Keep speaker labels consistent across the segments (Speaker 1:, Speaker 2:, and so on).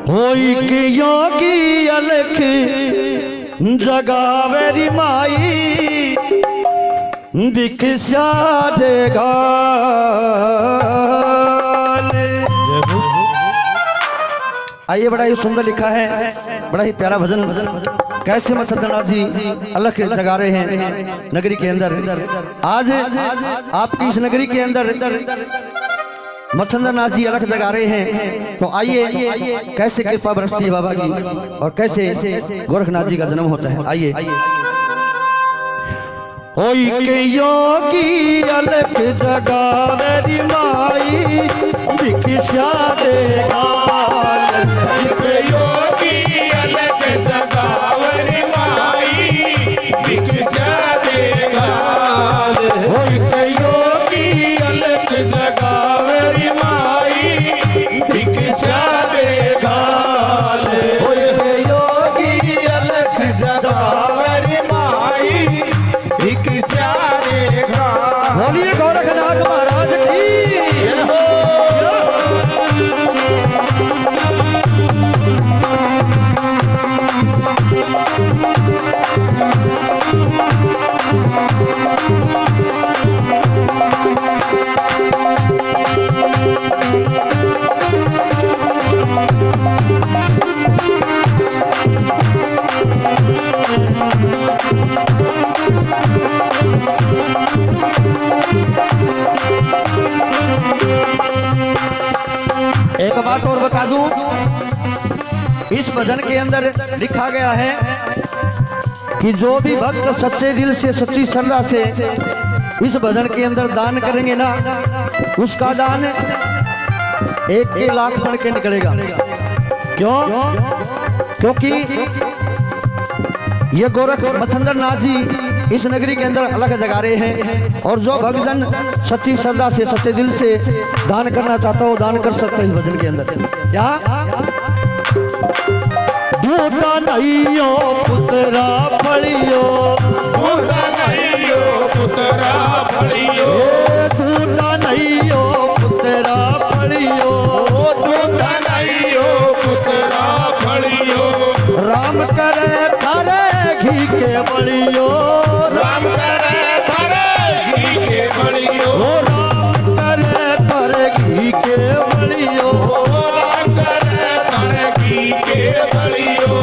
Speaker 1: होई के योगी अलख जगावेरी माई भिक्षा देगा। आइए, बड़ा ही सुंदर लिखा है, बड़ा ही प्यारा भजन। कैसे मच्छरदास जी अलख जगा रहे हैं नगरी के अंदर। आज आपकी इस नगरी के अंदर मच्छरदास जी अलख जगा रहे हैं। तो आइए, कैसे कृपा बरसती है बाबा की और कैसे गोरखनाथ जी का जन्म होता है। आइए। होई के योगी अलख जगावेरी माई भिक्षा देगा।
Speaker 2: योगी अलख जगावेरी माई भिक्षा देगा।
Speaker 1: होई के
Speaker 2: योगी अलख जगावेरी माई भिक्षा देगा।
Speaker 1: होई के योगी अलख
Speaker 2: जगावेरी माई भिक्षा देगा।
Speaker 1: बोलिए गोरखनाथ महाराज की जय हो। एक बात और बता दूं, इस भजन के अंदर लिखा गया है कि जो भी भक्त सच्चे दिल से सच्ची श्रद्धा से इस भजन के अंदर दान करेंगे ना, उसका दान 1 लाख बढ़ के निकलेगा। क्यों? क्योंकि ये गोरख मच्छरदास जी इस नगरी के अंदर अलख जगा रहे हैं। और जो भक्तजन सच्ची श्रद्धा से सच्चे दिल से दान करना चाहता हो, दान कर सकता है इस भजन के अंदर। क्या दूता नहीं हो पुतरा फलियो,
Speaker 2: दूता नहीं हो पुतरा फलियो,
Speaker 1: दूता नहीं हो पुतरा फलियो,
Speaker 2: दूता नहीं हो पुतरा फलियो।
Speaker 1: राम करे थारे घी के बलियो,
Speaker 2: राम करे थारे घी के बलियो,
Speaker 1: राम करे थारे घी के बलियो,
Speaker 2: राम करे थारे घी के बलियो।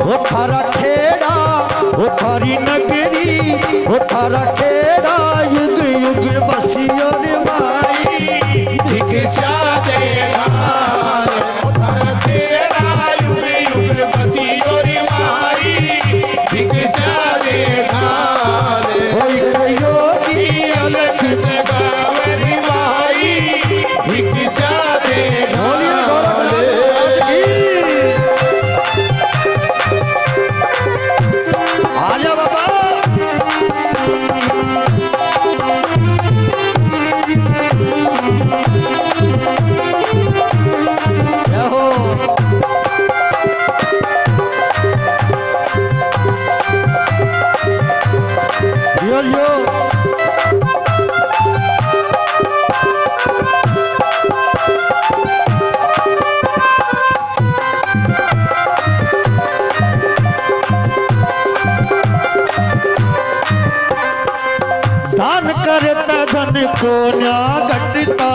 Speaker 1: वो थारा खेड़ा वो थारी नगरी वो थारा खेड़ा युग युग बसियो रे माई
Speaker 2: भिक्षा देगा। थारा खेड़ा युग युग बसियो रे माई भिक्षा देगा।
Speaker 1: होई के योगी अलख
Speaker 2: जगावेरी माई भिक्षा देगा।
Speaker 1: आजा बाबा। क्या हो? यो दान करे धन को न्या घटता,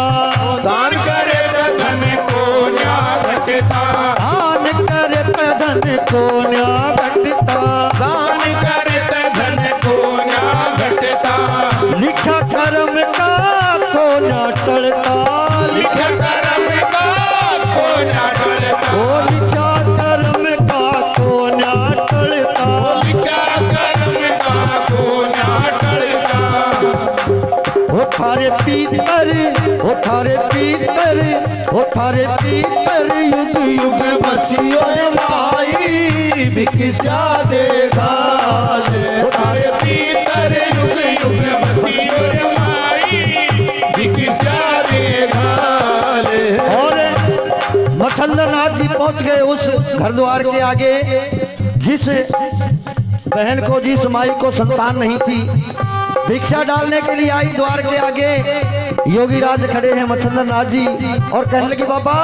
Speaker 2: दान करे धन को न्या घटता,
Speaker 1: दान करे धन को न्या घटता,
Speaker 2: दान करे धन को न्या घटता।
Speaker 1: लिखा कर्म का को न्या टलता,
Speaker 2: लिखा कर्म का को न्या टलता,
Speaker 1: ओ लिखा कर्म का को न्या टलता,
Speaker 2: लिखा कर्म का को न्या टलता।
Speaker 1: ओ थारे पीतर ओ थारे पीतर ओ थारे पीतर युग युग
Speaker 2: बसियो माई भिक्षा देगा। थारे भीतर युग युग बसियो माई भिक्षा देगा।
Speaker 1: और मच्छरदास जी पहुंच गए उस घर द्वार के आगे जिस बहन को जिस माई को संतान नहीं थी, भिक्षा डालने के लिए आई द्वार के आगे। योगी राज खड़े हैं मच्छंदर नाथ जी और कहने लगे बाबा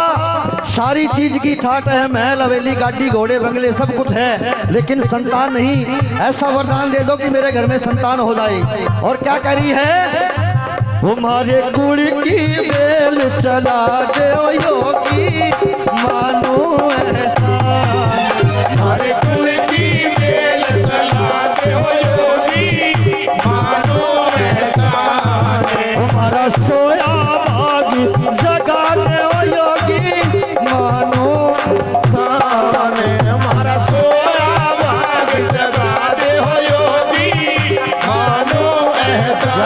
Speaker 1: सारी चीज की ठाट है, महल हवेली गाड़ी घोड़े बंगले सब कुछ है, लेकिन संतान नहीं। ऐसा वरदान दे दो कि मेरे घर में संतान हो जाए। और क्या कह रही है, तुम्हारे कुड़ की बेल चला दे ओ योगी मानो ऐसा,
Speaker 2: हमारे कुल की बेल चला दे हो योगी मानो ऐसा,
Speaker 1: हमारा सोया भाग जगा दे ओ योगी मानो
Speaker 2: साने हमारा सोया भाग जगा दे हो योगी मानो ऐसा।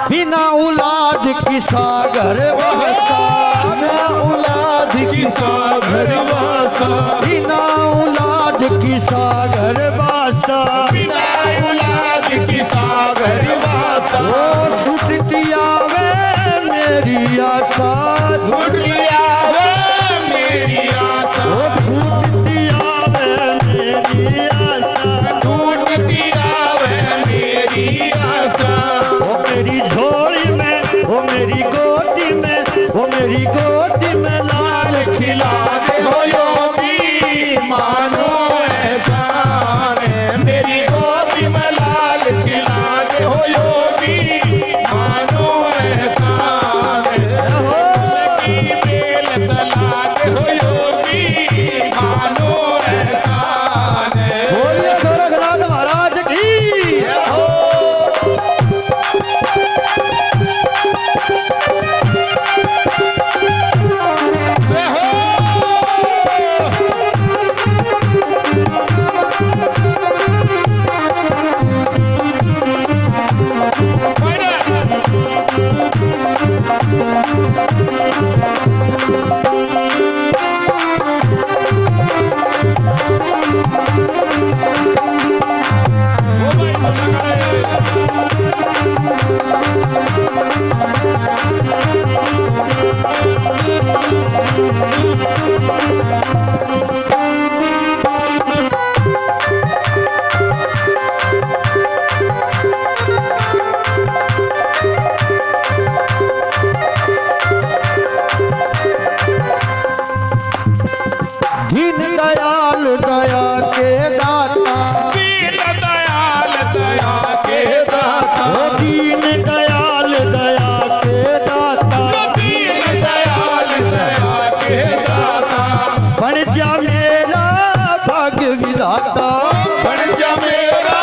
Speaker 1: बिना औलाद की सागर बहसा,
Speaker 2: बिना औलाद की सागर वासा,
Speaker 1: बिना औलाद की सागर बासा,
Speaker 2: बिना औलाद की सागर वासा,
Speaker 1: ओ छुटिया वे मेरी आशा,
Speaker 2: छुटिया वे मेरी आशा,
Speaker 1: ओ छुटिया वे मेरी आशा,
Speaker 2: टूटतिया वे मेरी आशा,
Speaker 1: ओ मेरी झोली में, ओ मेरी गोदी में, ओ मेरी गोदी में लाल
Speaker 2: खिला दे हो योगी मानो ऐसा ने, मेरी गोदी में लाल खिला दे हो योगी मानो ऐसा ने, की बेल चला दे हो योगी मानो ऐसा ने।
Speaker 1: बोलिए गोरखनाथ महाराज की
Speaker 2: जय हो। जय हो।
Speaker 1: दीन दयाल दया के दाता,
Speaker 2: दीन दयाल दया के दाता,
Speaker 1: ओ दीन दयाल दया के दाता,
Speaker 2: दीन दयाल दया के दाता,
Speaker 1: बन जा मेरा भाग्य विधाता,
Speaker 2: बन जा मेरा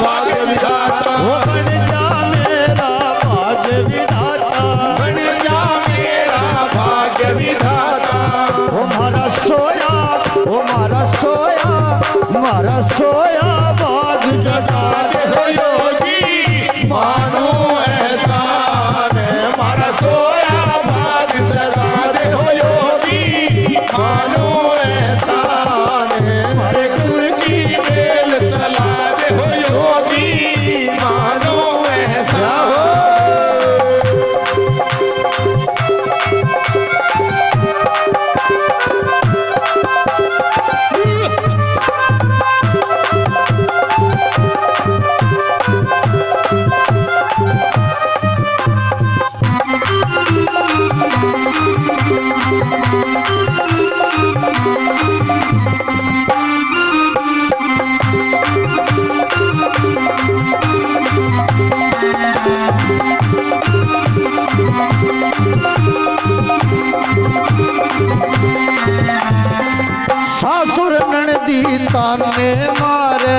Speaker 2: भाग्य विधाता,
Speaker 1: ओ बन जा मेरा भाग्य विधाता,
Speaker 2: बन जा मेरा भाग्य विधाता,
Speaker 1: ओ मारा सोया, ओ मारा सोया, मारा सोया भाग जगा दे
Speaker 2: हो योगी मानो ऐसा ने, मारा सोया भाग जगा दे हो योगी मानो ऐसा ने, हमारे कुल की बेल चला दे हो योगी मानो ऐसा हो।
Speaker 1: सासुर ननदी ताने मारे,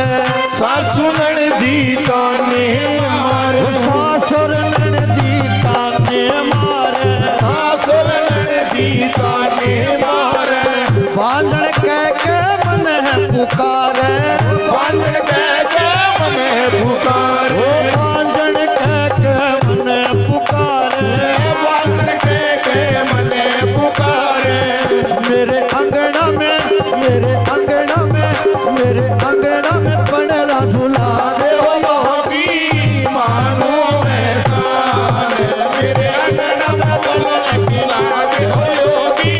Speaker 2: सासु ननदी ताने मारे
Speaker 1: सासुर ननदी ताने मारे
Speaker 2: सासुर ननदी ताने मारे
Speaker 1: बांधन कह के मन पुकारे
Speaker 2: बांधन कह के मन पुकारे
Speaker 1: बांधन कह के मन पुकारे
Speaker 2: बांधन कह के मन पुकारे
Speaker 1: मेरे अंगना में मेरे अंगना में मेरे अंगना में पड़ेला झूला दे
Speaker 2: ओ योगी मानो एहसान मेरे अंगना में पलक खिला दे ओ योगी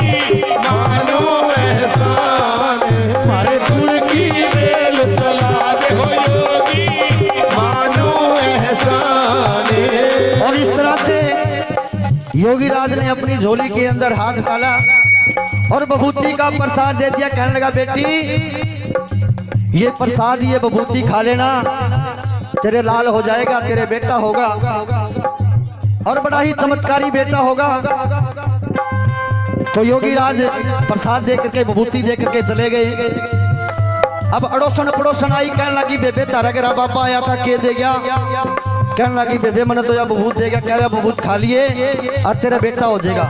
Speaker 2: मानो एहसान
Speaker 1: हमारे दिल की
Speaker 2: बेल चला दे ओ योगी मानो एहसान।
Speaker 1: और इस तरह से योगी राज ने अपनी झोली के अंदर हाथ डाला और बभूति का प्रसाद दे दिया। कहने लगा बेटी ये प्रसाद ये बभूति खा लेना, तेरे लाल हो जाएगा, तेरे बेटा होगा और बड़ा ही चमत्कारी बेटा होगा। तो योगी राज प्रसाद दे करके बभूति दे करके चले गए। अब अड़ोसन पड़ोसन आई, कहने लगी बेबे तारा के बाबा आया था के दे गया। कहने लगी बेबे मैंने तो यह बभूत दे गया। कह रहा बभूत खा लिए और तेरा बेटा हो जाएगा।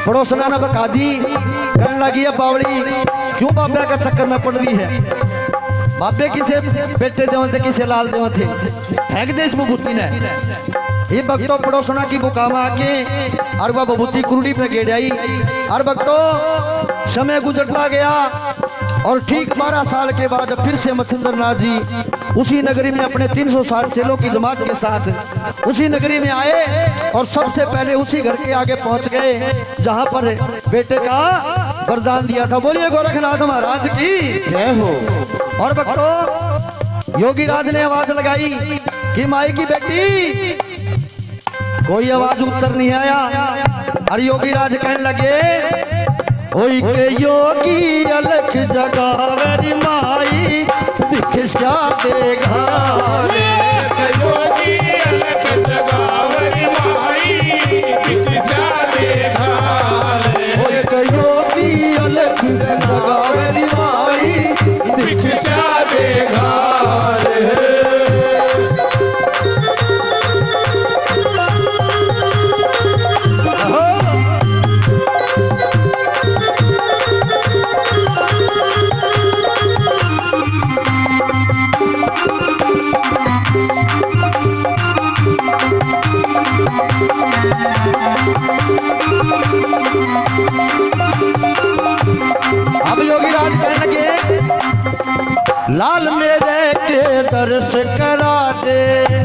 Speaker 1: पड़ोसना ने बका दी। कहने लगी है बावड़ी क्यों बाबे का चक्कर में पड़ रही है, बाबे किसे बेटे देव थे किसे लाल देव थे, फेंक दे इस बभूति ने। ये भक्तों पड़ोसना की बुकामा आके और वह बभूति कुरुड़ी पे गेड़ आई। और भक्तों समय गुजरता गया और ठीक 12 साल के बाद फिर से मच्छिंद्र नाथ जी उसी नगरी में अपने 360 चेलों की जमात के साथ उसी नगरी में आए और सबसे पहले उसी घर के आगे पहुंच गए जहां पर बेटे का वरदान दिया था। बोलिए गोरखनाथ महाराज की
Speaker 2: जय हो।
Speaker 1: और भक्तों योगी राज ने आवाज लगाई कि माई की बेटी, कोई आवाज उत्तर नहीं आया। और योगी राज कहने लगे ओई के योगी अलख जगावरी माई दिखा देगा
Speaker 2: योगी अलख जगावरी माई दिखा देगा
Speaker 1: ओई के योगी अलख जगावरी माई
Speaker 2: दिखा देगा।
Speaker 1: अब योगी राज कहने लगे लाल मेरे के दर्श करा दे,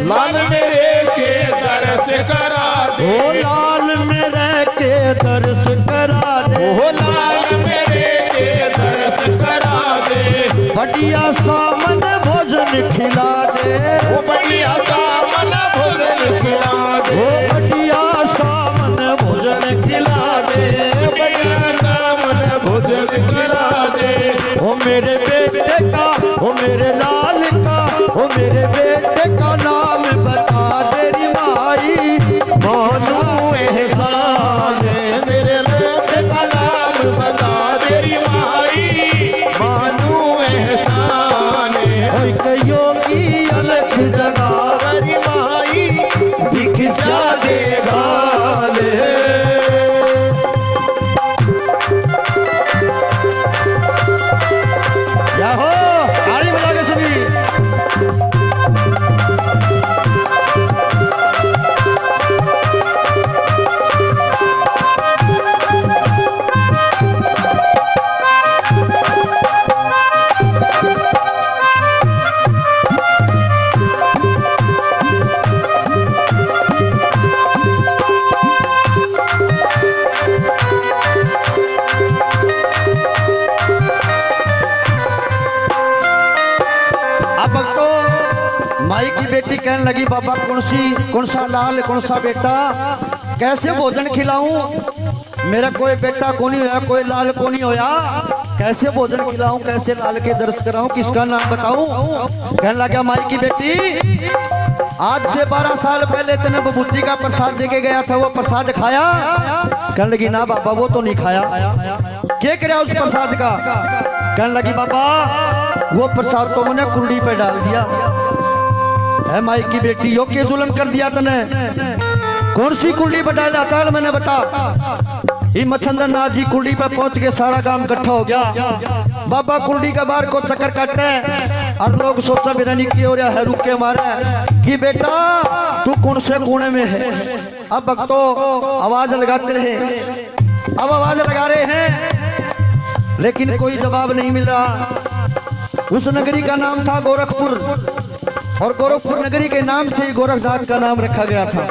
Speaker 2: लाल मेरे के दर्श करा दे
Speaker 1: ओ लाल मेरे के दर्श करा दे,
Speaker 2: ओ लाल मेरे के दर्श करा दे
Speaker 1: बढ़िया सामन भोजन खिला दे,
Speaker 2: ओ बढ़िया सामन भोजन खिला दे
Speaker 1: ओ बढ़िया सामन भोजन
Speaker 2: खिला दे बढ़िया सामन भोजन खिला दे।
Speaker 1: ओ मेरे बेटे का ओ मेरे लाल का ओ मेरे बेटे का नाम बता तेरी माई
Speaker 2: मानू एहसान मेरे बेटे का नाम बता तेरी माई मानू एहसान
Speaker 1: ओई के योगी अलख जगावरी
Speaker 2: माई दिखा देगा ले।
Speaker 1: या हो ताली बजा के सभी। माई की बेटी कहने लगी बाबा कौन सा लाल कौन सा बेटा, कैसे भोजन खिलाऊं, मेरा कोई बेटा को नहीं होया कोई लाल को नहीं होया, कैसे भोजन खिलाऊं कैसे लाल के दर्श कराऊं किसका नाम बताऊं। कहने लगा माई की बेटी आज से 12 साल पहले तेने बभूति का प्रसाद देके गया था वो प्रसाद खाया। कहने लगी ना बाबा वो तो नहीं खाया। क्या करे उस प्रसाद का। कहने लगी बाबा वो प्रसाद तो मैंने कुंडी पे डाल दिया है। माई की बेटी यो के जुल्म कर दिया तने, कौन सी कुंडी पे डाला? चल मैंने बता। ये मच्छंद्र नाथ जी कुंडी पे पहुंच के सारा काम इकट्ठा हो गया। बाबा कुंडी के बाहर को चक्कर काटते हैं और लोग सोचा मेरा निकी हो रहा है, रुक के मारे कि बेटा तू कौन से कोने में है। अब भक्तों आवाज लगाते रहे, अब आवाज लगा रहे हैं लेकिन कोई जवाब नहीं मिल रहा। उस नगरी का नाम था गोरखपुर और गोरखपुर नगरी के नाम से ही गोरखनाथ का नाम रखा गया था।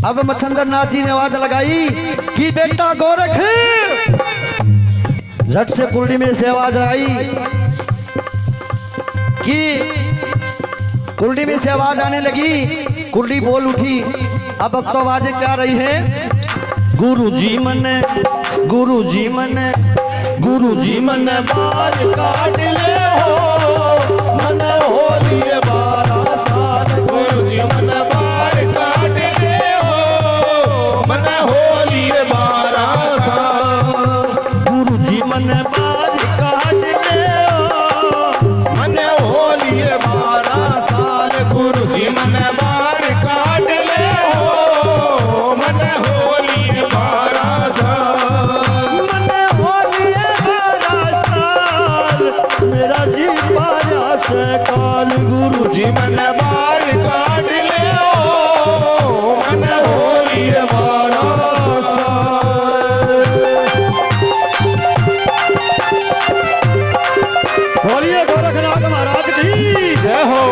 Speaker 1: अब मच्छंद्र नाथ जी ने आवाज लगाई कि बेटा गोरख। झट से कुंडी में से आवाज आई कि कुंडी में से आवाज आने लगी, कुंडी बोल उठी। अब तो आवाजें क्या रही है? गुरुजी मन, गुरुजी मन, गुरुजी मन बाल काट ले हो, मन हो लिए 12 साल।
Speaker 2: गुरुजी मन बाल काट ले हो, मन हो लिए 12 साल।
Speaker 1: गुरुजी मन बाल काट ले हो,
Speaker 2: मन हो लिए 12 साल। गुरुजी मन बाल काट ले हो, मन हो लिए 12 साल।
Speaker 1: मन हो लिए 12 साल, मेरा जी पाया से काल। गुरुजी
Speaker 2: मन बाल काट ले हो, मन हो लिए 12 साल।
Speaker 1: बोलिए गोरखनाथ महाराज की
Speaker 2: जय हो।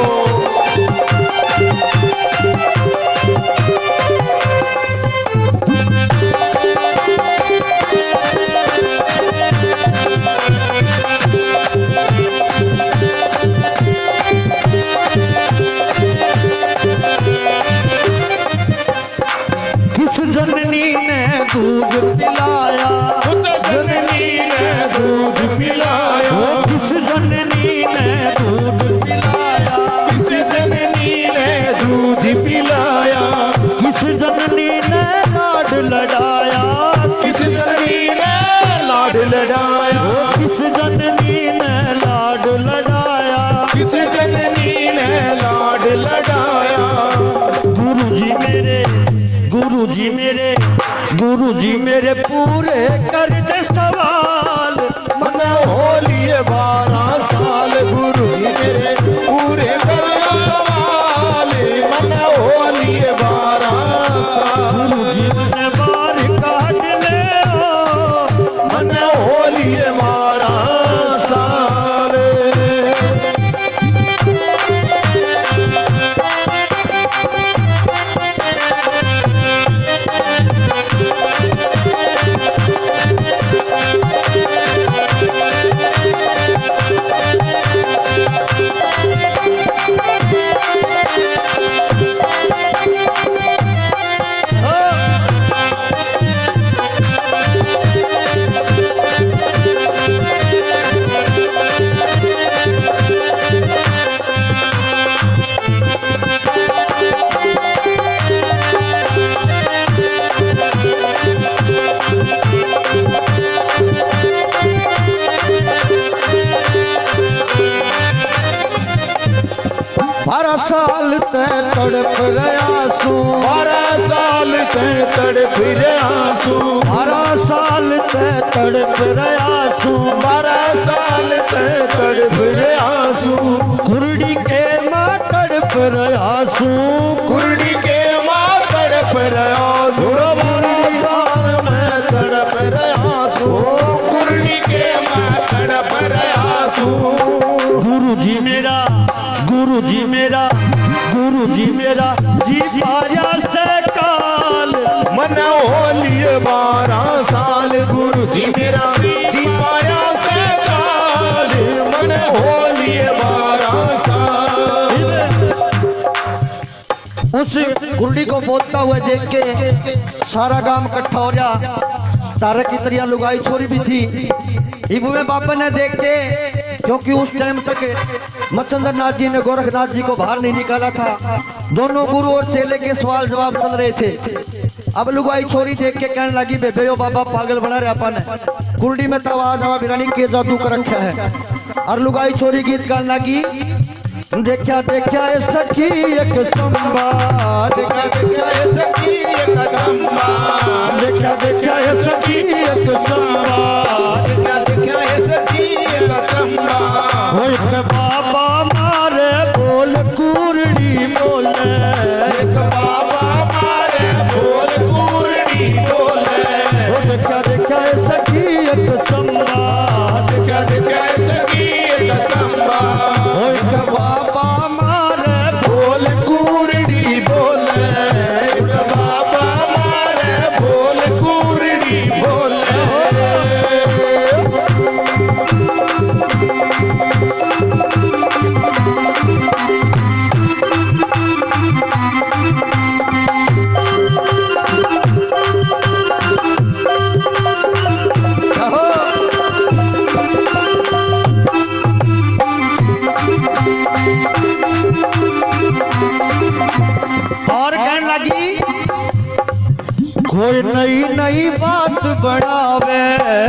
Speaker 1: किस जननी ने दूध पिलाया,
Speaker 2: उस जननी ने दूध पिलाया।
Speaker 1: किस जननी ने दूध पिलाया,
Speaker 2: किस जननी ने दूध पिलाया।
Speaker 1: किस जननी ने लाड लड़ाया,
Speaker 2: किस जननी ने लाड लड़ाया।
Speaker 1: किस जननी ने लाड लड़ाया।
Speaker 2: किस जननी ने लाड लड़ाया।
Speaker 1: गुरुजी मेरे, गुरुजी मेरे, गुरुजी मेरे पूरे कर दे सवाल।
Speaker 2: मन हो लिए 12 साल। गुरुजी मेरे पूरे करो सवाल। मन हो लिए 12 साल।
Speaker 1: गुरुजी ने बार काट ले हो,
Speaker 2: मन हो लिए 12 साल।
Speaker 1: बारह साल ते तड़प रहा सू,
Speaker 2: 12 साल ते तड़प रहा सू।
Speaker 1: 12 साल ते तड़प रहा सू।
Speaker 2: 12 साल ते तड़प रहा सू।
Speaker 1: कुर्डी के माँ तड़प रहा सू।
Speaker 2: कुर्डी के माँ तड़प रहा सू। 12 साल में तड़प रहा सू। कुर्डी के माँ तड़प रहा सू।
Speaker 1: गुरुजी मेरा, गुरुजी मेरा, गुरुजी मेरा जी पाया से काल।
Speaker 2: मन हो लिए 12 साल। गुरुजी मेरा जी पाया से काल। मन हो लिए 12 साल।
Speaker 1: उस कुंडी को बोलता हुआ देख के सारा गांव इकट्ठा हो गया। तारक की तरह लुगाई छोरी भी थी। इबू में बाबा ने देखते, क्योंकि उस टाइम तक मच्छिंद्र नाथ जी ने गोरखनाथ जी को बाहर नहीं निकाला था। दोनों गुरु और चेले के सवाल जवाब चल रहे थे। अब लुगाई छोरी देख के कहने लगी, बेबे ओ बाबा पागल बना रहे अपन, कुंडी में तवा दवा बिरानी के जादू कर रखा है। और लुगाई छोरी गीत गाने लगी, देखा देखा ये सखी एक चंबा,
Speaker 2: देखा देखा ये सखी एक चंबा,
Speaker 1: देखा देखा ये सखी एक चंबा,
Speaker 2: देखा देखा ये सखी एक चंबा।
Speaker 1: वो एक बाबा मारे बोल कुरड़ी बोले,
Speaker 2: एक बाबा मारे बोल कुरड़ी बोले।
Speaker 1: वो देखा देखा ये सखी एक चंबा,
Speaker 2: देखा देखा ये सखी एक चंबा।
Speaker 1: वो एक बाबा मारे
Speaker 2: बोल कुरड़ी बोले, एक बाबा मारे बोल कुरड़ी बोले।
Speaker 1: और कहने लगी, कोई नई नई बात बढ़ावे,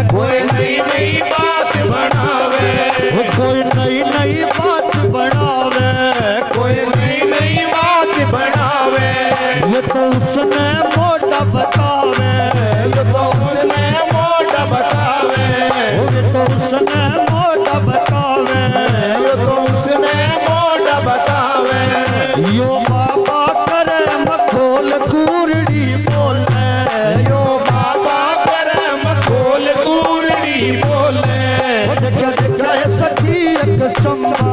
Speaker 2: कोई नई नई बात बनावे,
Speaker 1: कोई नई नई बात बढ़ावे,
Speaker 2: कोई नई नई बात बनावे।
Speaker 1: ये तो उसने मोटा बतावे,
Speaker 2: ये तो उसने मोटा बतावे,
Speaker 1: ये तो उसने मोटा बतावे,
Speaker 2: ये तो उसने मोटा बतावे।
Speaker 1: यो बाबा करे मखोल कुरड़ी बोले,
Speaker 2: यो बाबा करम खोल कुरड़ी बोले।
Speaker 1: देखा देखा है सखी एक चंबा,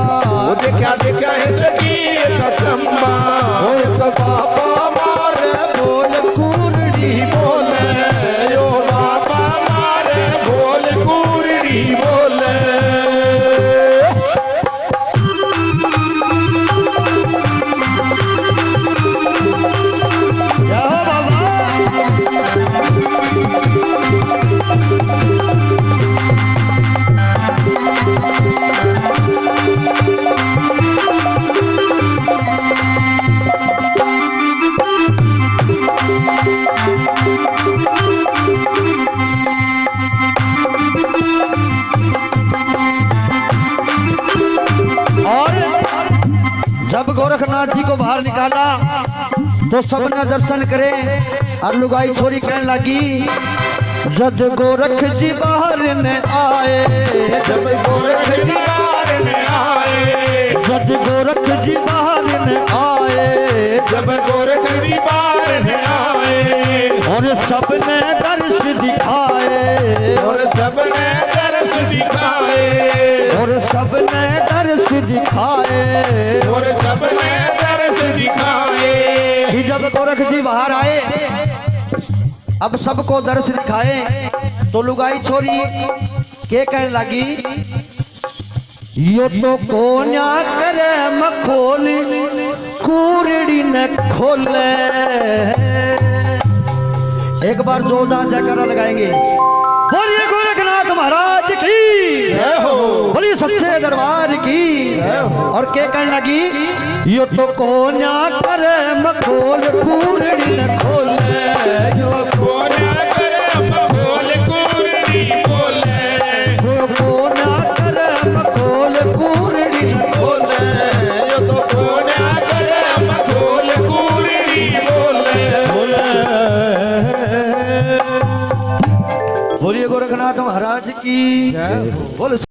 Speaker 2: देखा देखा है सखी एक चंबा।
Speaker 1: एक बाबा मारे बोल कुरड़ी
Speaker 2: बोले, यो बाबा मारे बोल कुरड़ी बोले।
Speaker 1: या बाबा। और जब गोरखनाथ जी को बाहर निकाला तो सबने दर्शन करे। और लुगाई छोरी कहने लगी, जब गोरख जी बाहर न आए,
Speaker 2: जब गोरख जी बाहर न आए,
Speaker 1: जब गोरख जी बाहर न आए,
Speaker 2: जब गोरख जी बाहर न आए,
Speaker 1: और सबने दर्श दिखाए,
Speaker 2: और सबने दर्श दिखाए,
Speaker 1: और सबने दर्श दिखाए।
Speaker 2: और सबने दर्श दिखाए।
Speaker 1: कि जब गोरख जी बाहर आए, अब सबको दर्श दिखाए, तो लुगाई छोरी के कहने लगी, यो तो कोन्या करे मखोल कुरड़ी न खोले। एक बार जोरदार जयकारा लगाएंगे, बोलिए गोरखनाथ महाराज की
Speaker 2: जय हो,
Speaker 1: बोलिए सच्चे दरबार की।
Speaker 2: जय हो।
Speaker 1: और के कहने लगी, यो तो कोन्या करे मखोल कुरड़ी न खोले, यो
Speaker 2: कोना करे मखोल कुरड़ी बोले,
Speaker 1: यो कोन्या करे मखोल कुरड़ी न
Speaker 2: बोले, यो तो कोना करे मखोल कुरड़ी बोले।
Speaker 1: बोलिए गोरखनाथ महाराज की। बोल